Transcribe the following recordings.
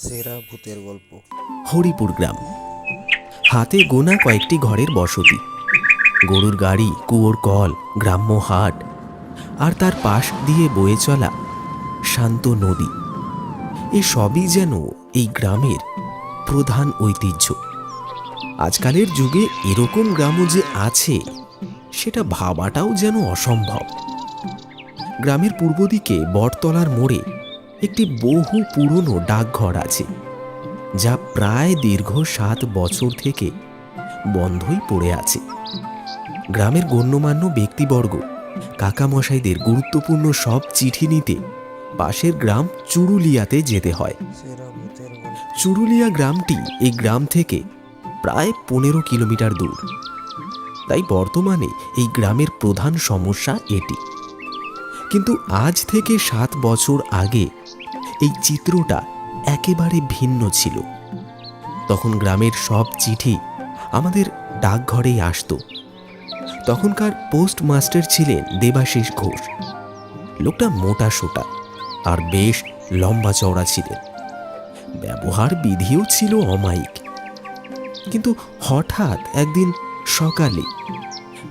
সেরা ভূতের গল্প। হরিপুর গ্রাম। হাতে গোনা কয়েকটি ঘরের বসতি, গরুর গাড়ি, কুয়োর কল, গ্রাম্য হাট, আর তার পাশ দিয়ে বয়ে চলা শান্ত নদী। এ সবই যেন এই গ্রামের প্রধান ঐতিহ্য। আজকালের যুগে এরকম গ্রামও যে আছে সেটা ভাবাটাও যেন অসম্ভব। গ্রামের পূর্ব দিকে বটতলার মোড়ে একটি বহু পুরনো ডাকঘর আছে, যা প্রায় দীর্ঘ 7 বছর থেকে বন্ধই পড়ে আছে। গ্রামের গণ্যমান্য ব্যক্তিবর্গ, কাকামশাইদের গুরুত্বপূর্ণ সব চিঠি নিতে পাশের গ্রাম চুরুলিয়াতে যেতে হয়। সেরা ভূতের গল্প। চুরুলিয়া গ্রামটি এই গ্রাম থেকে প্রায় 15 কিলোমিটার দূর। তাই বর্তমানে এই গ্রামের প্রধান সমস্যা এটি। কিন্তু আজ থেকে 7 বছর আগে এই চিত্রটা একেবারে ভিন্ন ছিল। তখন গ্রামের সব চিঠি আমাদের ডাকঘরেই আসতো। তখনকার পোস্টমাস্টার ছিলেন দেবাশিস ঘোষ। লোকটা মোটা সোটা আর বেশ লম্বা চওড়া ছিলেন। ব্যবহার বিধিও ছিল অমায়িক। কিন্তু হঠাৎ একদিন সকালে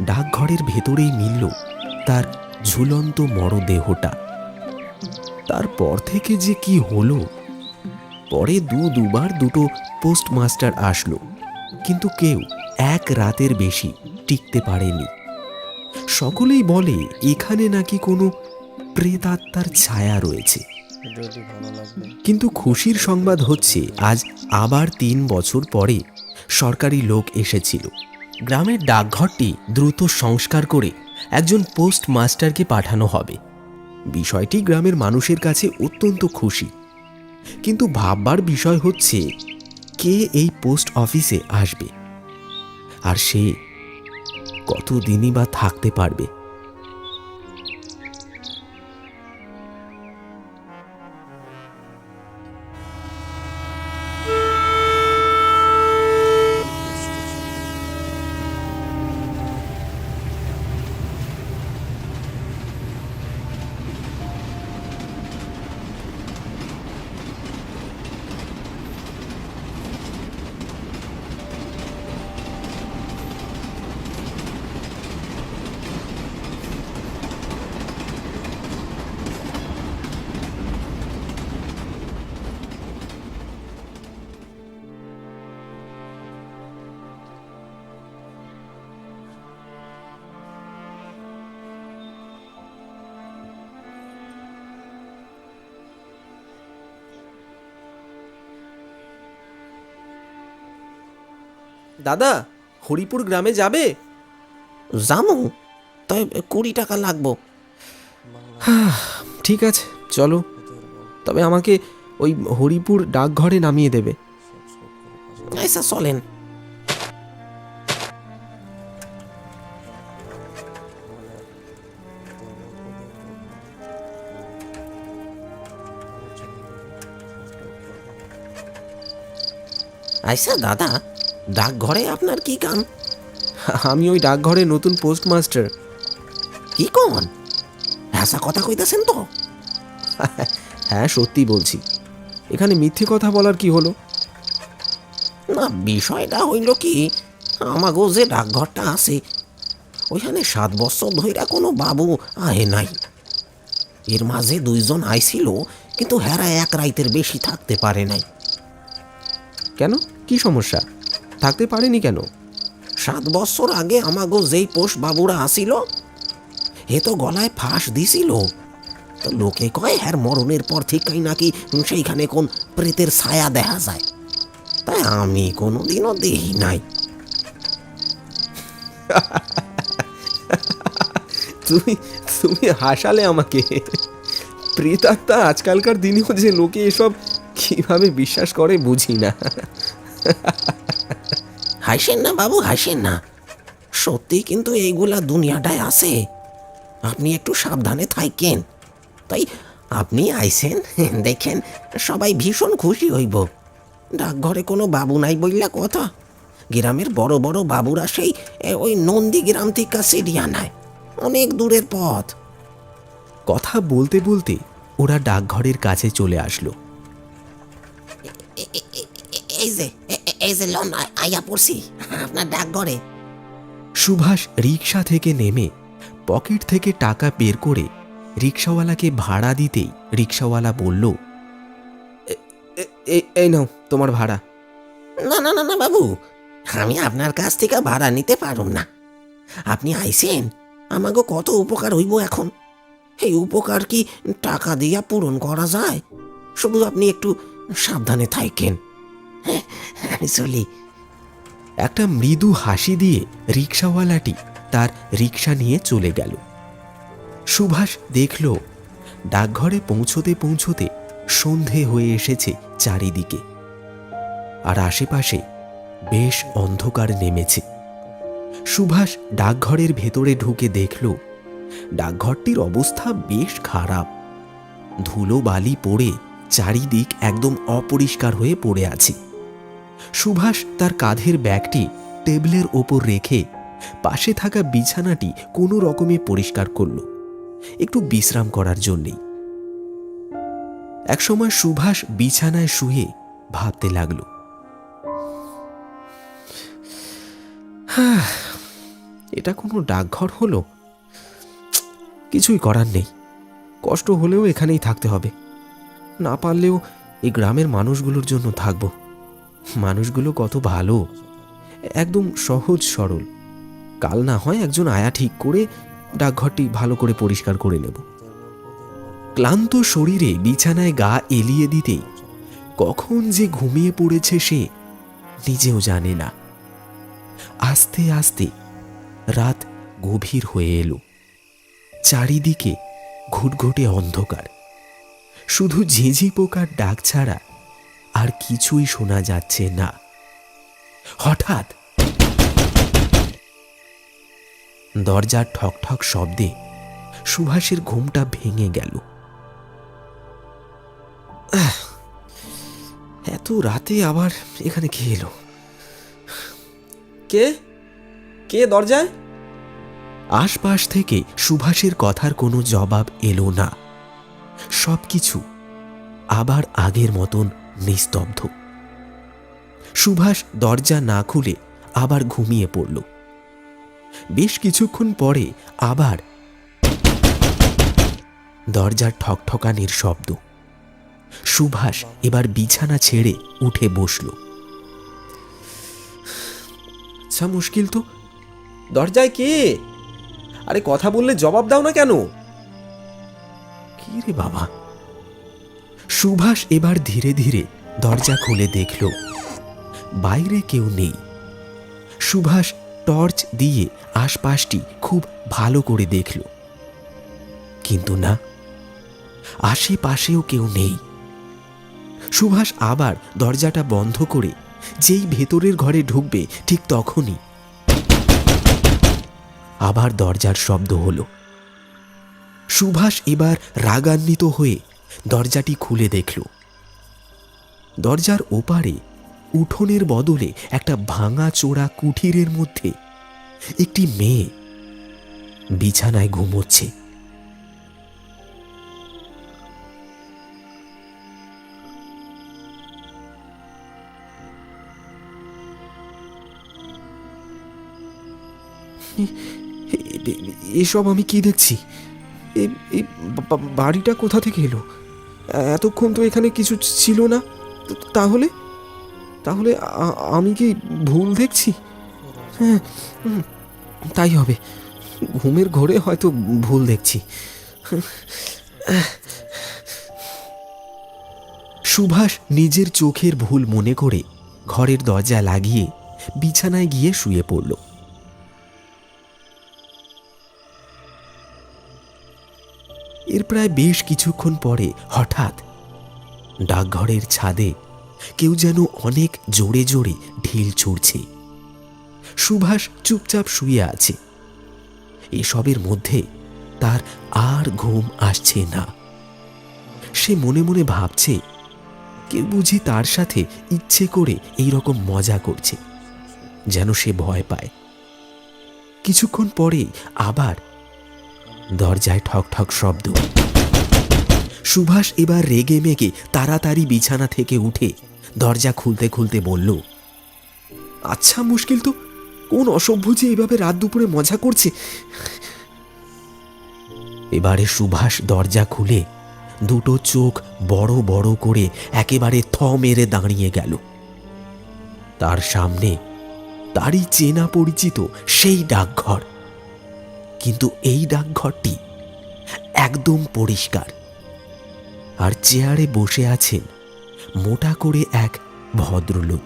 ডাকঘরের ভেতরেই মিলল তার ঝুলন্ত মরদেহটা। তারপর থেকে যে কি হলো, পরে দুবার দুটো পোস্টমাস্টার আসলো, কিন্তু কেউ এক রাতের বেশি টিকতে পারেনি। সকলেই বলে এখানে নাকি কোনো প্রেতাত্মার ছায়া রয়েছে। ভিডিওটি ভালো লাগবে। কিন্তু খুশির সংবাদ হচ্ছে, আজ আবার 3 বছর পরে সরকারি লোক এসেছিল। গ্রামের ডাকঘরটি দ্রুত সংস্কার করে একজন পোস্টমাস্টারকে পাঠানো হবে। বিষয়টি গ্রামের মানুষের কাছে অত্যন্ত খুশি। কিন্তু ভাববার বিষয় হচ্ছে, কে এই পোস্ট অফিসে আসবে, আর সে কতদিনই বা থাকতে পারবে। দাদা, হরিপুর গ্রামে যাবে? জানো, তাই 20 টাকা লাগবো। ঠিক আছে, চলো। ভূতের গল্প। তবে আমাকে ওই হরিপুর ডাকঘরে নামিয়ে দেবে। সাবস্ক্রাইব করে আচ্ছা চলেন। আচ্ছা দাদা, ডাকঘরে আপনার কি কাম? আমি ওই ডাকঘরে নতুন পোস্টমাস্টার। কি কন? হাসা কথা কইতাছেন তো? হ্যাঁ, সত্যি বলছি। এখানে মিথ্যে কথা বলার কি হলো? না, বিষয়টা হইল কি, আমাগো যে ডাকঘরটা আছে ওইখানে 7 বছর ধইরা কোনো বাবু আহে নাই। এর মাঝে 2 জন আইছিল, কিন্তু হেরা এক রাইতের বেশি থাকতে পারে নাই। কেন, কি সমস্যা? থাকতে পারেনি কেন? 7 বছর আগে আমাগো যেই পোষ বাবুরা আসিল, হে তো গলায় ফাঁস দিছিল। তো লোকে কয় হ্যার মরণের পর থেকেই নাকি সেইখানে কোন প্রেতের ছায়া দেখা যায়। তাই আমি কোনোদিনও দেখি নাই। তুমি তুমি হাসালে আমাকে। প্রেতাত্মা আজকালকার দিনেও যে লোকে এসব কিভাবে বিশ্বাস করে বুঝি না। হাসেন না বাবু, হাসেন না। সত্যি কিন্তু এইগুলা দুনিয়াটায় আছে। আপনি একটু সাবধানে থাকেন। তাই আপনি আইছেন, দেখেন সবাই ভীষণ খুশি হইব। ডাকঘরে কোনো বাবু নাই বললা কথা। গ্রামের বড় বড় বাবুরা সেই ওই নন্দী গ্রাম থেকে সিরিয়ানায়, অনেক দূরের পথ। কথা বলতে বলতে ওরা ডাকঘরের কাছে চলে আসলো। এই যে লন আইয়া পড়ছি আপনার ডাকঘরে। সুভাষ রিকশা থেকে নেমে পকেট থেকে টাকা বের করে রিকশাওয়ালাকে ভাড়া দিতেই রিকশাওয়ালা বলল, এই নাও তোমার ভাড়া। না না না না বাবু, আমি আপনার কাছ থেকে ভাড়া নিতে পারুম না। আপনি আইসেন, আমাকে কত উপকার হইব এখন। এই উপকার কি টাকা দিয়া পূরণ করা যায়? শুধু আপনি একটু সাবধানে থাকেন। হ্যাঁ, আমি চলি। একটা মৃদু হাসি দিয়ে রিকশাওয়ালাটি তার রিকশা নিয়ে চলে গেল। সুভাষ দেখল ডাকঘরে পৌঁছতে পৌঁছতে সন্ধে হয়ে এসেছে চারিদিকে, আর আশেপাশে বেশ অন্ধকার নেমেছে। সুভাষ ডাকঘরের ভেতরে ঢুকে দেখল ডাকঘরটির অবস্থা বেশ খারাপ। ধুলো বালি পড়ে চারিদিক একদম অপরিষ্কার হয়ে পড়ে আছে। সুভাষ তার কাঁধের ব্যাগটি টেবিলের ওপর রেখে পাশে থাকা বিছানাটি কোনো রকমে পরিষ্কার করল, একটু বিশ্রাম করার জন্যেই। একসময় সুভাষ বিছানায় শুয়ে ভাবতে লাগল, এটা কোনো ডাকঘর হলো? কিছুই করার নেই, কষ্ট হলেও এখানেই থাকতে হবে। না পারলেও এই গ্রামের মানুষগুলোর জন্য থাকব। মানুষগুলো কত ভালো, একদম সহজ সরল। কাল না হয় একজন আয়া ঠিক করে ডাকঘরটি ভালো করে পরিষ্কার করে নেব। ক্লান্ত শরীরে বিছানায় গা এলিয়ে দিতেই কখন যে ঘুমিয়ে পড়েছে সে নিজেও জানে না। আস্তে আস্তে রাত গভীর হয়ে এলো। চারিদিকে ঘুটঘুটে অন্ধকার, শুধু ঝিঁঝি পোকার ডাক ছাড়া আর কিছুই শোনা যাচ্ছে না। হঠাৎ দরজার ঠকঠক শব্দে সুভাষের ঘুমটা ভেঙে গেল। এত রাতে আবার এখানে কে এলো? কে কে দরজায়? আশপাশ থেকে সুভাষের কথার কোনো জবাব এলো না। সবকিছু আবার আগের মতন নিস্তব্ধ। সুভাষ দরজা না খুলে আবার ঘুমিয়ে পড়ল। বেশ কিছুক্ষণ পরে আবার দরজার ঠকঠকানির শব্দ। সুভাষ এবার বিছানা ছেড়ে উঠে বসল। আচ্ছা, মুশকিল তো। দরজায় কে? আরে কথা বললে জবাব দাও না কেন? কি রে বাবা? সুভাষ এবার ধীরে ধীরে দরজা খুলে দেখল বাইরে কেউ নেই। সুভাষ টর্চ দিয়ে আশপাশটি খুব ভালো করে দেখল, কিন্তু না, আশেপাশেও কেউ নেই। সুভাষ আবার দরজাটা বন্ধ করে যেই ভেতরের ঘরে ঢুকবে ঠিক তখনই আবার দরজার শব্দ হলো। সুভাষ এবার রাগান্বিত হয়ে দরজাটি খুলে দেখল দরজার ওপারে উঠোনের বদলে একটা ভাঙা চোরা কুঠিরের মধ্যে একটি মেয়ে বিছানায় ঘুমোচ্ছে। এসব আমি কি দেখছি? এই বাড়িটা কোথা থেকে এলো? এতক্ষণ তো এখানে কিছু ছিল না। তাহলে তাহলে আমি কি ভুল দেখছি? হ্যাঁ, তাই হবে। ঘুমের ঘোরে হয়তো ভুল দেখছি। সুভাষ নিজের চোখের ভুল মনে করে ঘরের দরজা লাগিয়ে বিছানায় গিয়ে শুয়ে পড়ল। এর প্রায় বেশ কিছুক্ষণ পরে হঠাৎ ডাকঘরের ছাদে কেউ যেন অনেক জোরে জোরে ঢিল ছুঁড়ছে। সুভাষ চুপচাপ শুয়ে আছে। এসবের মধ্যে তার আর ঘুম আসছে না। সে মনে মনে ভাবছে কেউ বুঝি তার সাথে ইচ্ছে করে এই রকম মজা করছে, যেন সে ভয় পায়। কিছুক্ষণ পরে আবার দরজায় ঠক ঠক শব্দ। সুভাষ এবার রেগে মেগে তাড়াতাড়ি বিছানা থেকে উঠে দরজা খুলতে খুলতে বলল, আচ্ছা মুশকিল তো, কোন অসভ্য যে এভাবে রাত দুপুরে মজা করছে। এবারে সুভাষ দরজা খুলে দুটো চোখ বড় বড় করে একেবারে থ মেরে দাঁড়িয়ে গেল। তার সামনে তারই চেনা পরিচিত সেই ডাকঘর, কিন্তু এই ডাকঘরটি একদম পরিষ্কার, আর চেয়ারে বসে আছেন মোটা করে এক ভদ্রলোক,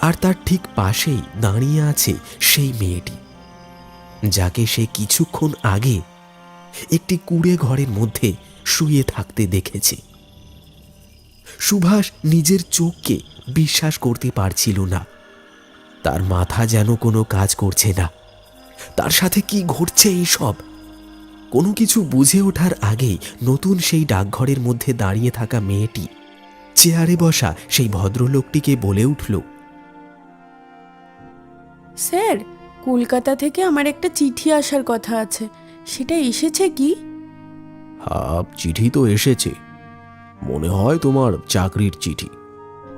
আর তার ঠিক পাশেই দাঁড়িয়ে আছে সেই মেয়েটি, যাকে সে কিছুক্ষণ আগে একটি কুঁড়ে ঘরের মধ্যে শুয়ে থাকতে দেখেছে। সুভাষ নিজের চোখকে বিশ্বাস করতে পারছিল না। তার মাথা যেন কোনো কাজ করছে না। তার সাথে কি ঘটছে এইসব? কোনো কিছু বুঝে ওঠার আগেই নতুন সেই ডাকঘরের মধ্যে দাঁড়িয়ে থাকা মেয়েটি চেয়ারে বসা সেই ভদ্রলোকটিকে বলে উঠল, স্যার, কলকাতা থেকে আমার একটা চিঠি আসার কথা আছে, সেটা এসেছে কি? চিঠি তো এসেছে, মনে হয় তোমার চাকরির চিঠি।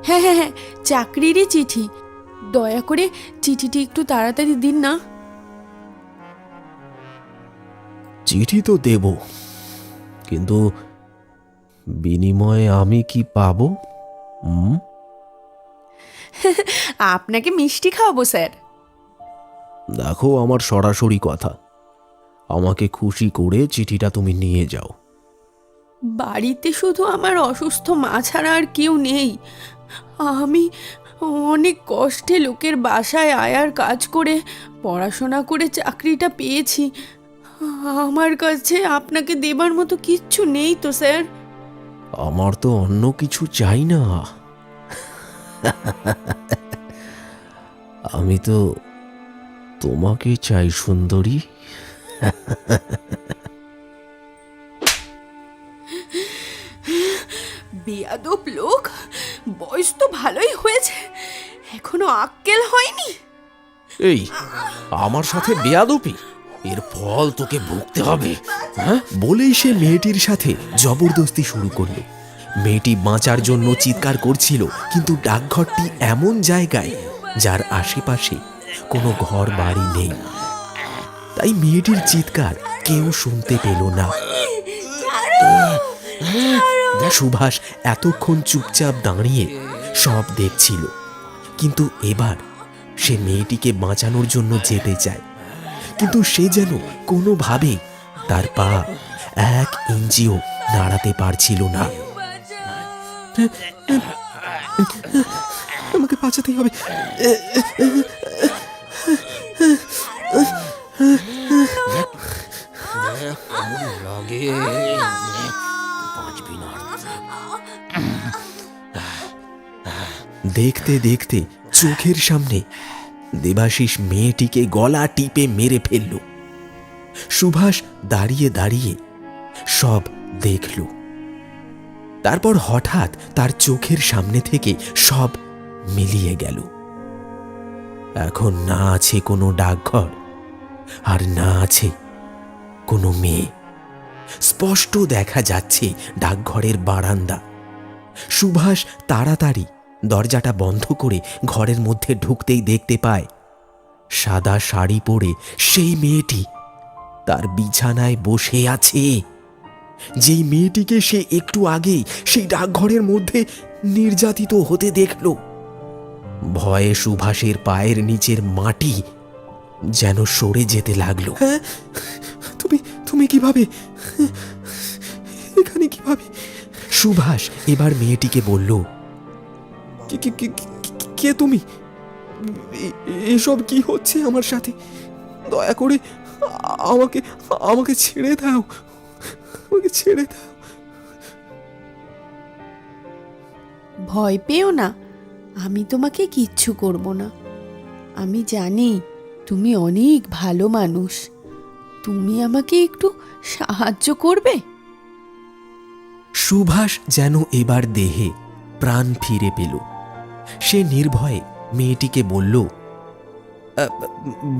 হ্যাঁ হ্যাঁ হ্যাঁ, চাকরিরই চিঠি। দয়া করে চিঠিটি একটু তাড়াতাড়ি দিন না। চিঠি তো দেব, কিন্তু বিনিময়ে আমি কি পাবো? আপনাকে মিষ্টি খাওয়াবো স্যার। দেখো, আমার সরাসরি কথা, আমাকে খুশি করে চিঠিটা তুমি নিয়ে যাও। বাড়িতে শুধু আমার অসুস্থ মা ছাড়া আর কেউ নেই। আমি অনেক কষ্টে লোকের বাসায় আয়ার কাজ করে পড়াশোনা করে চাকরিটা পেয়েছি। আমার কাছে আপনাকে দেবার মতো কিচ্ছু নেই তো স্যার। আমার তো অন্য কিছু চাই না, আমি তো তোমাকে চাই সুন্দরী। বেয়াদব লোক, বয়স তো ভালোই হয়েছে, এখনো আক্কেল হয়নি। এই, আমার সাথে বেয়াদপি, এর ফল তোকে ভুগতে হবে। হ্যাঁ, বলেই সে মেয়েটির সাথে জবরদস্তি শুরু করলো। মেয়েটি বাঁচার জন্য চিৎকার করছিল, কিন্তু ডাকঘরটি এমন জায়গায় যার আশেপাশে কোনো ঘর বাড়ি নেই, তাই মেয়েটির চিৎকার কেউ শুনতে পেল না। সুভাষ এতক্ষণ চুপচাপ দাঁড়িয়ে সব দেখছিল, কিন্তু এবার সে মেয়েটিকে বাঁচানোর জন্য যেতে চায়, কিন্তু সে যেন কোনোভাবে তার পা এক ইঞ্চিও নাড়াতে পারছিল না। আমাকে বাঁচাতেই হবে। লাগে বাঁচবি না। দেখতে দেখতে চোখের সামনে দেবাশিস মেয়েটিকে গলা টিপে মেরে ফেলল। সুভাষ দাঁড়িয়ে দাঁড়িয়ে সব দেখল। তারপর হঠাৎ তার চোখের সামনে থেকে সব মিলিয়ে গেল। এখন না আছে কোনো ডাকঘর, আর না আছে কোনো মেয়ে। স্পষ্ট দেখা যাচ্ছে ডাকঘরের বারান্দা। সুভাষ তাড়াতাড়ি দরজাটা বন্ধ করে ঘরের মধ্যে ঢুকতেই দেখতে পায় সাদা শাড়ি পরে সেই মেয়েটি তার বিছানায় বসে আছে, যেই মেয়েটিকে সে একটু আগেই সেই ডাকঘরের মধ্যে নির্যাতিত হতে দেখল। ভয়ে সুভাষের পায়ের নিচের মাটি যেন সরে যেতে লাগলো। হ্যাঁ, তুমি তুমি কিভাবে এখানে, কিভাবে? সুভাষ এবার মেয়েটিকে বলল, কে তুমি? এসব কি হচ্ছে আমার সাথে? দয়া করে আমাকে আমাকে ছেড়ে দাও, আমাকে ছেড়ে দাও। ভয় পেও না, আমি তোমাকে কিচ্ছু করব না। আমি জানি তুমি অনেক ভালো মানুষ। তুমি আমাকে একটু সাহায্য করবে? সুভাষ যেন এবার দেহে প্রাণ ফিরে পেল। সে নির্ভয়ে মেয়েটিকে বলল,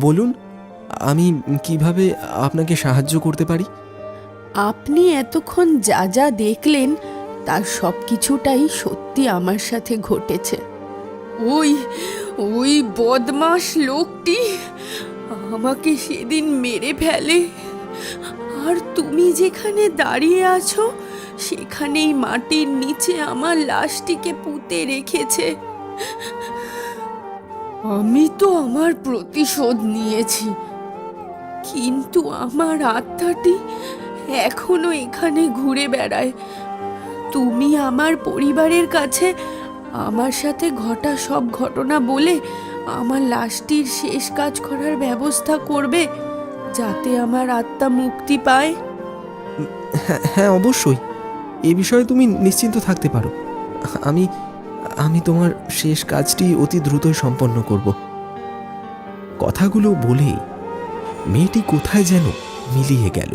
বলুন, আমি কিভাবে আপনাকে সাহায্য করতে পারি? আপনি এতক্ষণ যা যা দেখলেন তার সব কিছুটাই সত্যি আমার সাথে ঘটেছে। ওই ওই বদমাশ লোকটি আমাকে সেদিন মেরে ফেলে, আর তুমি যেখানে দাঁড়িয়ে আছো সেখানেই মাটির নিচে আমার লাশটিকে পুঁতে রেখেছে। আমি তো আমার প্রতিশোধ নিয়েছি, কিন্তু আমার আত্মাটি এখনো এখানে ঘুরে বেড়ায়। তুমি আমার পরিবারের কাছে আমার সাথে ঘটা সব ঘটনা বলে আমার লাশটির শেষ কাজ করার ব্যবস্থা করবে, যাতে আমার আত্মা মুক্তি পায়। হ্যাঁ হ্যাঁ, অবশ্যই। এ বিষয়ে তুমি নিশ্চিন্ত থাকতে পারো। আমি আমি তোমার শেষ কাজটি অতি দ্রুতই সম্পন্ন করব। কথাগুলো বলে মেয়েটি কোথায় যেন মিলিয়ে গেল।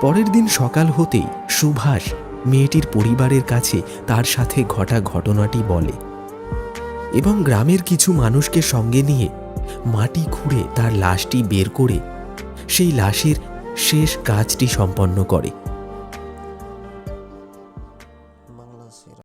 পরের দিন সকাল হতেই সুভাষ মেয়েটির পরিবারের কাছে তার সাথে ঘটা ঘটনাটি বলে এবং গ্রামের কিছু মানুষকে সঙ্গে নিয়ে মাটি খুঁড়ে তার লাশটি বের করে সেই লাশের শেষ কাজটি সম্পন্ন করে।